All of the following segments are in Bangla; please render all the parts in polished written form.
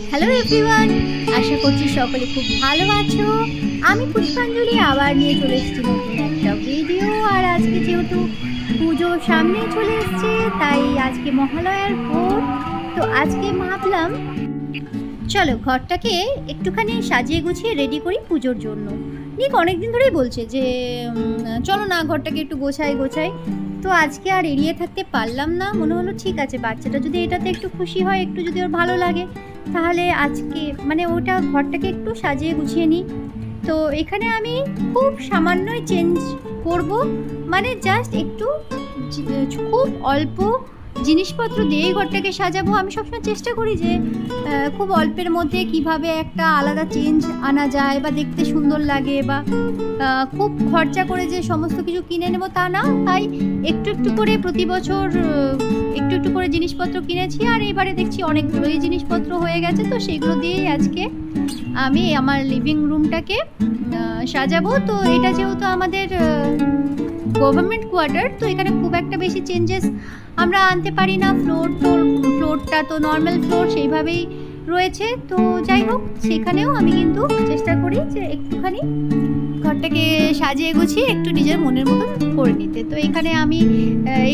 হ্যালো এভরিওয়ান, আশা করছি সকলে খুব ভালো আছো। আমি পুষ্পাঞ্জলি আবার নিয়ে চলে এসেছি নতুন একটা ভিডিও। আর আজকে যেহেতু পুজো সামনে চলে এসছে, তাই আজকে মহালয়ার ভোর। তো আজকে ভাবলাম চলো ঘরটাকে একটুখানি সাজিয়ে গুছিয়ে রেডি করি পুজোর জন্য। নিক অনেকদিন ধরেই বলছে যে চলো না ঘরটাকে একটু গোছাই। তো আজকে আর এড়িয়ে থাকতে পারলাম না, মনে হলো ঠিক আছে বাচ্চাটা যদি এটাতে একটু খুশি হয়, একটু যদি ওর ভালো লাগে, তাহলে আজকে মানে ওটা ঘরটাকে একটু সাজিয়ে গুছিয়ে নিই। তো এখানে আমি খুব সামান্যই চেঞ্জ করব, মানে জাস্ট একটু খুব অল্প জিনিসপত্র দিয়েই ঘরটাকে সাজাবো। আমি সবসময় চেষ্টা করি যে খুব অল্পের মধ্যে কিভাবে একটা আলাদা চেঞ্জ আনা যায় বা দেখতে সুন্দর লাগে, বা খুব খরচা করে যে সমস্ত কিছু কিনে নেব তা না। তাই একটু একটু করে প্রতি বছর একটু করে জিনিসপত্র কিনেছি, আর এবারে দেখছি অনেকগুলোই জিনিসপত্র হয়ে গেছে। তো সেগুলো দিয়েই আজকে আমি আমার লিভিং রুমটাকে সাজাবো। তো এটা যেহেতু আমাদের গভর্নমেন্ট কোয়ার্টার, তো এখানে খুব একটা বেশি চেঞ্জেস আমরা আনতে পারি না। ফ্লোরটা তো নর্মাল ফ্লোর সেইভাবেই রয়েছে। তো যাই হোক, সেখানেও আমি কিন্তু চেষ্টা করি যে একটুখানি ঘরটাকে সাজিয়ে গুছিয়ে একটু নিজের মনের মতন করে নিতে। তো এখানে আমি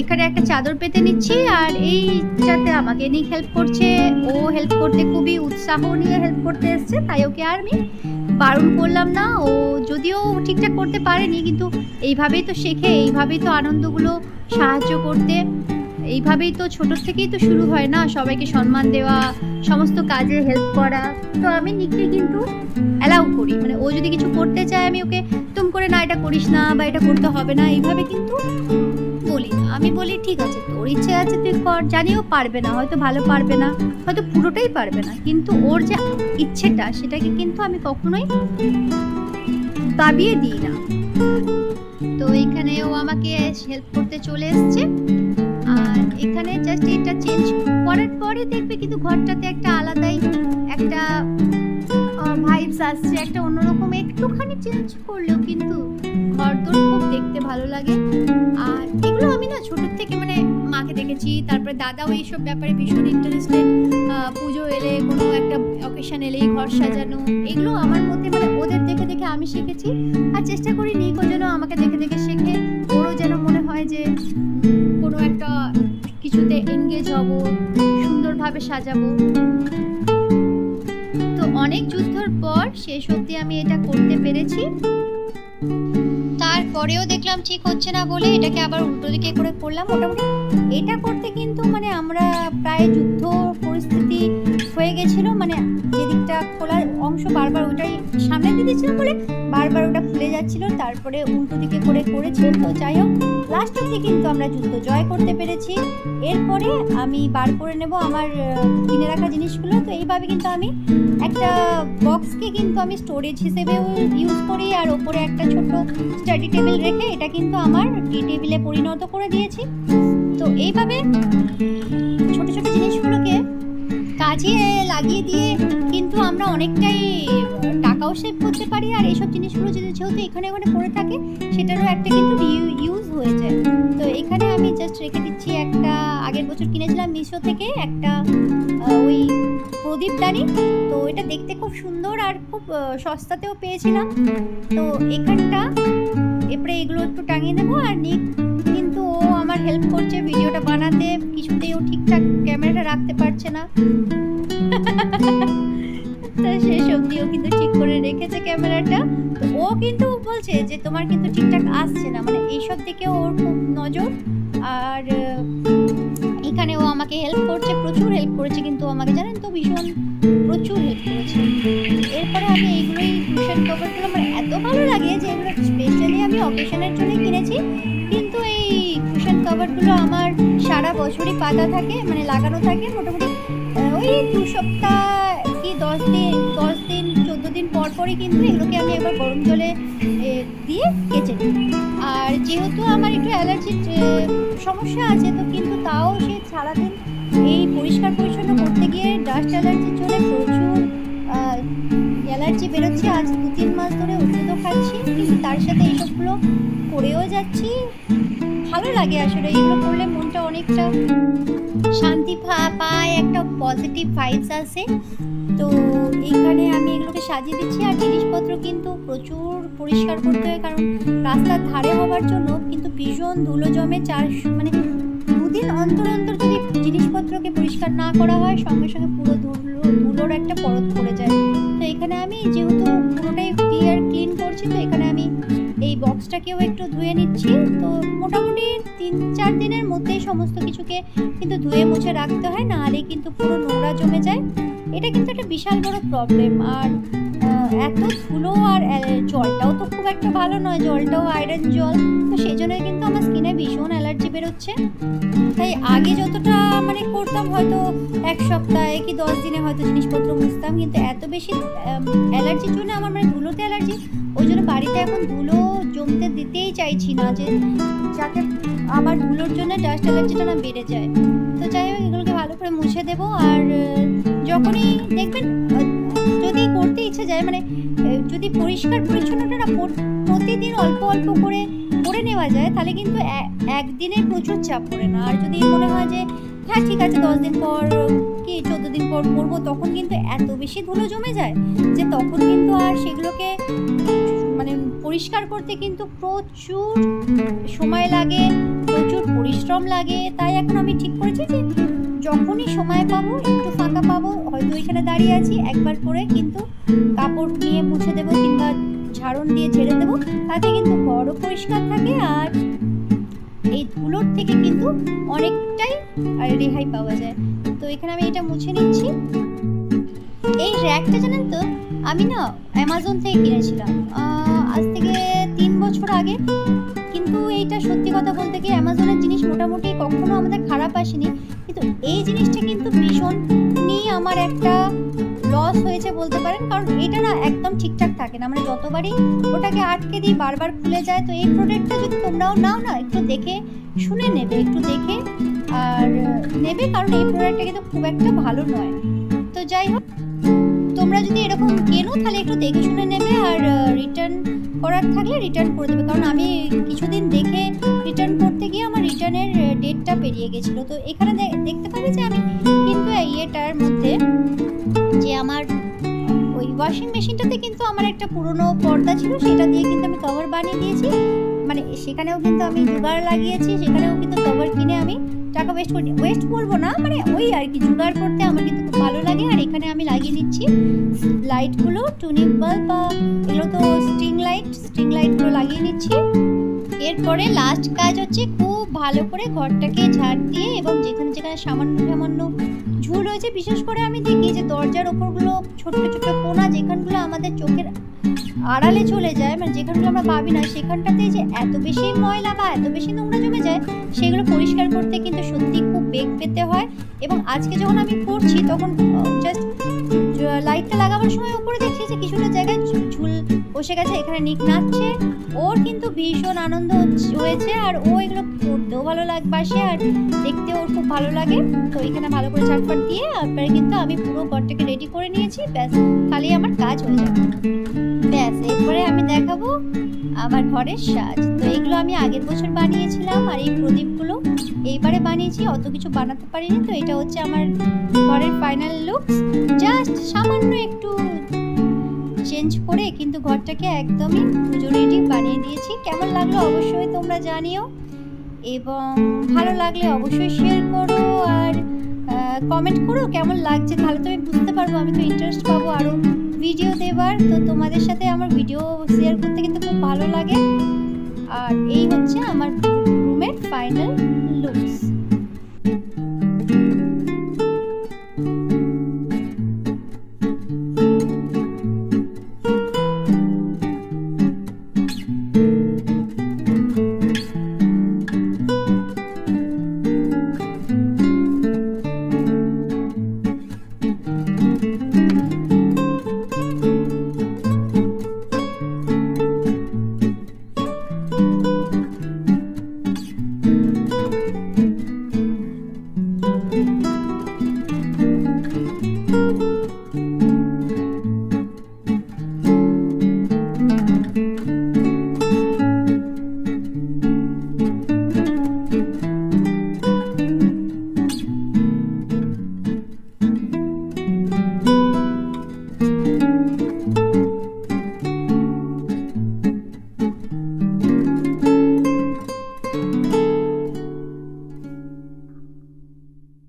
এখানে একটা চাদর পেতে নিচ্ছি, আর এইটাতে আমাকে নিক হেল্প করছে। ও হেল্প করতে খুবই উৎসাহ নিয়ে হেল্প করতে এসছে, তাই ওকে আর আমি বারণ করলাম না। ও যদিও ঠিকঠাক করতে পারেনি, কিন্তু এইভাবেই তো শেখে, এইভাবেই তো আনন্দগুলো সাহায্য করতে, এইভাবেই তো ছোটোর থেকেই তো শুরু হয় না, সবাইকে সম্মান দেওয়া, সমস্ত কাজে হেল্প করা। তো আমি নিককে কিন্তু অ্যালাউ করি, মানে ও যদি কিছু করতে চায় আমি ওকে তুম করে না এটা করিস না বা এটা করতে হবে না এইভাবে কিন্তু বলি না। আমি বলি ঠিক আছে তোর ইচ্ছে আছে তুই কর, জানিও পারবে না, হয়তো ভালো পারবে না, হয়তো পুরোটাই পারবে না, কিন্তু ওর যে ইচ্ছেটা সেটাকে কিন্তু আমি কখনোই দাবিয়ে দিই না। তো এখানে ও আমাকে হেল্প করতে চলে এসছে, আর এখানে জাস্ট এটা চেঞ্জ করার পরে দেখবে কিন্তু ঘরটাতে একটা আলাদাই একটা ভাইবস আসছে, একটা অন্যরকম। একটুখানি চেঞ্জ করলেও কিন্তু ঘর তোর খুব দেখতে ভালো লাগে। আর এগুলো আমি না ছোটোর থেকে মানে মাকে দেখেছি, তারপরে দাদাও এইসব ব্যাপারে ভীষণ ইন্টারেস্টেড। পুজো এলে, কোনো একটা অকেশন এলেই ঘর সাজানো, এগুলো আমার মধ্যে মানে ওদের দেখে দেখে আমি শিখেছি। আর চেষ্টা করি নিকও যেন আমাকে দেখে দেখে শেখে, ওরও যেন মনে হয় যে কোনো একটা কিছুতে এনগেজ হব, সুন্দরভাবে সাজাবো। তো অনেক যুদ্ধর পর শেষ অবধি আমি এটা করতে পেরেছি। তারপরেও দেখলাম ঠিক হচ্ছে না বলে এটাকে আবার উল্টো দিকে করে করলাম। মোটামুটি এটা করতে কিন্তু মানে আমরা প্রায় যুদ্ধ পরিস্থিতি হয়ে গেছিল, মানে যেদিকটা খোলার অংশ বারবার ওটাই সামনে দিয়ে দিয়েছিলাম বলে বারবার ওটা খুলে যাচ্ছিল, তারপরে উল্টো দিকে করে করেছি। তো যাই হোক, লাস্ট অবধি কিন্তু আমরা যুদ্ধ জয় করতে পেরেছি। এরপরে আমি বার করে নেব আমার কিনে রাখা জিনিসগুলো। তো এইভাবে কিন্তু আমি একটা বক্সকে কিন্তু আমি স্টোরেজ হিসেবেও ইউজ করি, আর ওপরে একটা ছোট স্টাডি টেবিল রেখে এটা কিন্তু আমার টি টেবিলে পরিণত করে দিয়েছি। তো এইভাবে ছোট ছোট জিনিসগুলোকে কাজে লাগিয়ে দিয়ে কিন্তু আমরা অনেকটাই টাকাও সেভ করতে পারি। আর এইসব জিনিসগুলো যেহেতু এখানে পড়ে থাকে, সেটারও একটা কিন্তু ইউজ হয়ে যায়। তো এখানে আমি জাস্ট রেখে দিচ্ছি একটা, আগের বছর কিনেছিলাম মিশো থেকে একটা ওই প্রদীপদানি। তো এটা দেখতে খুব সুন্দর আর খুব সস্তাতেও পেয়েছিলাম। তো এখানটা এরপরে এগুলো একটু টাঙিয়ে দেবো। আর নিক কিন্তু ও আমার হেল্প করছে ভিডিওটা বানাতে, কিছুতেই ও ঠিকঠাক ক্যামেরাটা রাখতে পারছে না। শেষ অবধিও কিন্তু ঠিক করে রেখেছে ক্যামেরাটা। তো ও কিন্তু বলছে যে তোমার কিন্তু ঠিকঠাক আসছে না, মানে এইসব দিকে ওর খুব নজর। আর এখানে ও আমাকে হেল্প করছে, প্রচুর হেল্প করেছে, কিন্তু আমাকে জানেন তো ভীষণ প্রচুর হেল্প করেছে। এরপরে আমি এইগুলোই কুশন কভারগুলো আমার এত ভালো লাগে যে এগুলো স্পেশালি আমি অকেশনের জন্য কিনেছি, কিন্তু এই কুশন কভারগুলো আমার সারা বছরই পাতা থাকে, মানে লাগানো থাকে। মোটামুটি ওই 2 সপ্তাহ কি 10 দিন 14 দিন পর পরই কিন্তু এগুলোকে আমি একবার গরম জলে দিয়ে কেচে দিই। আর যেহেতু আমার একটু অ্যালার্জির সমস্যা আছে, তো কিন্তু তাও সে সারাদিন এই পরিষ্কার পরিচ্ছন্ন করতে গিয়ে ডাস্ট অ্যালার্জির জন্য প্রচুর অ্যালার্জি বেরোচ্ছে। আজ 2-3 মাস ধরে ওষুধও খাচ্ছি, কিন্তু তার সাথে এইসবগুলো করেও যাচ্ছি। ভালো লাগে আসলে, এইগুলো করলে মনটা অনেকটা শান্তি পায়, একটা পজিটিভ ভাইবস আসে। তো এইখানে আমি এগুলোকে সাজিয়ে দিচ্ছি। আর জিনিসপত্র কিন্তু প্রচুর পরিষ্কার করতে হয়, কারণ রাস্তার ধারে হওয়ার জন্য কিন্তু ভীষণ ধুলো জমে। মানে 2 দিন অন্তর অন্তর যদি জিনিসপত্রকে পরিষ্কার না করা হয়, সঙ্গে সঙ্গে পুরো ধুলোর একটা পরত পড়ে যায়। তো এখানে আমি যেহেতু পুরোটাই ক্লিন করছি, তো এখানে আমি এই বক্সটাকেও একটু ধুয়ে নিচ্ছি। তো মোটামুটি 3-4 দিনের মধ্যেই সমস্ত কিছুকে কিন্তু ধুয়ে মুছে রাখতে হয়, নাহলে কিন্তু পুরো নোংরা জমে যায়। এটা কিন্তু একটা বিশাল বড় প্রবলেম। আর এত ধুলো, আর জলটাও তো খুব একটা ভালো নয়, জলটাও আয়রন জল। তো সেই জন্য কিন্তু আমার স্কিনে ভীষণ অ্যালার্জি বেরোচ্ছে। তাই আগে যতটা মানে করতাম, হয়তো 1 সপ্তাহে কি 10 দিনে হয়তো জিনিসপত্র মুছতাম, কিন্তু এত বেশি অ্যালার্জির জন্য আমার মানে ধুলোতে অ্যালার্জি, ওই জন্য বাড়িতে এখন ধুলো জমতে দিতেই চাইছি না, যে যাতে আবার ধুলোর জন্য ডাস্ট অ্যালার্জিটা না বেড়ে যায়। তো যাই হোক, এগুলোকে ভালো করে মুছে দেবো। আর যখনই দেখবেন যদি করতে ইচ্ছে যায়, মানে যদি পরিষ্কার পরিচ্ছন্নতা না প্রতিদিন অল্প অল্প করে নেওয়া যায়, তাহলে কিন্তু একদিনে প্রচুর চাপ পড়ে না। আর যদি মনে হয় যে হ্যাঁ ঠিক আছে 10 দিন পর কি 14 দিন পর করবো, তখন কিন্তু এত বেশি ধুলো জমে যায় যে তখন কিন্তু আর সেগুলোকে মানে পরিষ্কার করতে কিন্তু প্রচুর সময় লাগে, প্রচুর পরিশ্রম লাগে। তাই এখন আমি ঠিক করেছি যে যখনই সময় পাবো, একটু ফাঁকা পাবো, হয়তো এখানে দাঁড়িয়ে আছি, একবার করে কিন্তু কাপড় নিয়ে মুছে দেবো কিংবা ঝাড়ন দিয়ে ঝেড়ে দেবো। তাতে কিন্তু ঘরও পরিষ্কার থাকে, আর এই ধুলোর থেকে কিন্তু অনেকটাই রেহাই পাওয়া যায়। তো এখানে আমি এটা মুছে নিচ্ছি। এই র্যাকটা জানেন তো আমি না অ্যামাজন থেকে কিনেছিলাম আজ থেকে 3 বছর আগে। কিন্তু এইটা সত্যি কথা বলতে কি, অ্যামাজনের জিনিস মোটামুটি কখনো আমাদের খারাপ আসেনি, কিন্তু এই জিনিসটা কিন্তু ভীষণই আমার একটা লস হয়েছে বলতে পারেন। কারণ এটা না একদম ঠিকঠাক থাকে না, মানে যতবারই ওটাকে আটকে দিই বারবার খুলে যায়। তো এই প্রোডাক্টটা যদি তোমরাও নাও না, একটু দেখে শুনে নেবে, একটু দেখে আর নেবে, কারণ এই প্রোডাক্টটা কিন্তু খুব একটা ভালো নয়। তো যাই হোক, তোমরা যদি এরকম কেনো তাহলে একটু দেখে শুনে নেবে, আর রিটার্ন করার থাকলে রিটার্ন করে দেবে। কারণ আমি কিছুদিন দেখে রিটার্ন করতে গিয়ে আমার রিটার্নের ডেটটা পেরিয়ে গেছিলো। তো এখানে দেখতে পাবে যে আমি কিন্তু এটার মধ্যে যে আমার ওই ওয়াশিং মেশিনটাতে কিন্তু আমার একটা পুরনো পর্দা ছিল, সেটা দিয়ে কিন্তু আমি কভার বানিয়ে দিয়েছি। মানে সেখানেও কিন্তু আমি জোগাড় লাগিয়েছি, সেখানেও কিন্তু কভার কিনে আমি টাকা ওয়েস্ট করবো না, মানে ওই আর কি জোগাড় করতে আমার কিন্তু খুব ভালো লাগে। আর এখানে আমি লাগিয়ে নিচ্ছি লাইটগুলো, টুনিক বাল্ব বা এগুলো তো স্ট্রিং লাইটগুলো লাগিয়ে নিচ্ছি। এরপরে লাস্ট কাজ হচ্ছে খুব ভালো করে ঘরটাকে ঝাড় দিয়ে, এবং যেখানে যেখানে সামান্য ঝুল হয়েছে, বিশেষ করে আমি দেখি যে দরজার ওপরগুলো ছোট্ট ছোট্ট কোনা, যেখানগুলো আমাদের চোখের আড়ালে চলে যায়, মানে যেখানগুলো আমরা ভাবি না, সেখানটাতে যে এত বেশি ময়লা বা এত বেশি নোংরা জমে যায়, সেগুলো পরিষ্কার করতে কিন্তু সত্যি খুব বেগ পেতে হয়। এবং আজকে যখন আমি করছি, তখন জাস্ট লাইটটা লাগাবার সময় উপরে দেখছি যে কিছুটা জায়গায় ঝুল বসে গেছে। এখানে নিক নাচছে, ওর কিন্তু ভীষণ আনন্দ হয়েছে, আর ও এগুলো করতেও ভালো বাসে, আর দেখতেও ওর খুব ভালো লাগে। তো এখানে ভালো করে ঝাটপাট দিয়ে তারপরে কিন্তু আমি পুরো ঘরটাকে রেডি করে নিয়েছি। ব্যাস, খালি আমার কাজ হয়ে যাবে। ব্যাস, এরপরে আমি দেখাবো আমার ঘরের সাজ। তো এইগুলো আমি আগের বছর বানিয়েছিলাম, আর এই প্রদীপগুলো এইবারে বানিয়েছি, অত কিছু বানাতে পারিনি। তো এটা হচ্ছে আমার ঘরের ফাইনাল লুকস। জাস্ট সামান্য একটু চেঞ্জ করে কিন্তু ঘরটাকে একদমই পুজো রেডি বানিয়ে দিয়েছি। কেমন লাগলো অবশ্যই তোমরা জানিও, এবং ভালো লাগলে অবশ্যই শেয়ার করো আর কমেন্ট করো কেমন লাগছে, তাহলে তো আমি বুঝতে পারবো, আমি তো ইন্টারেস্ট পাবো আরও ভিডিও দেবার। তো তোমাদের সাথে আমার ভিডিও শেয়ার করতে কিন্তু খুব ভালো লাগে। আর এই হচ্ছে আমার রুমের ফাইনাল লুকস।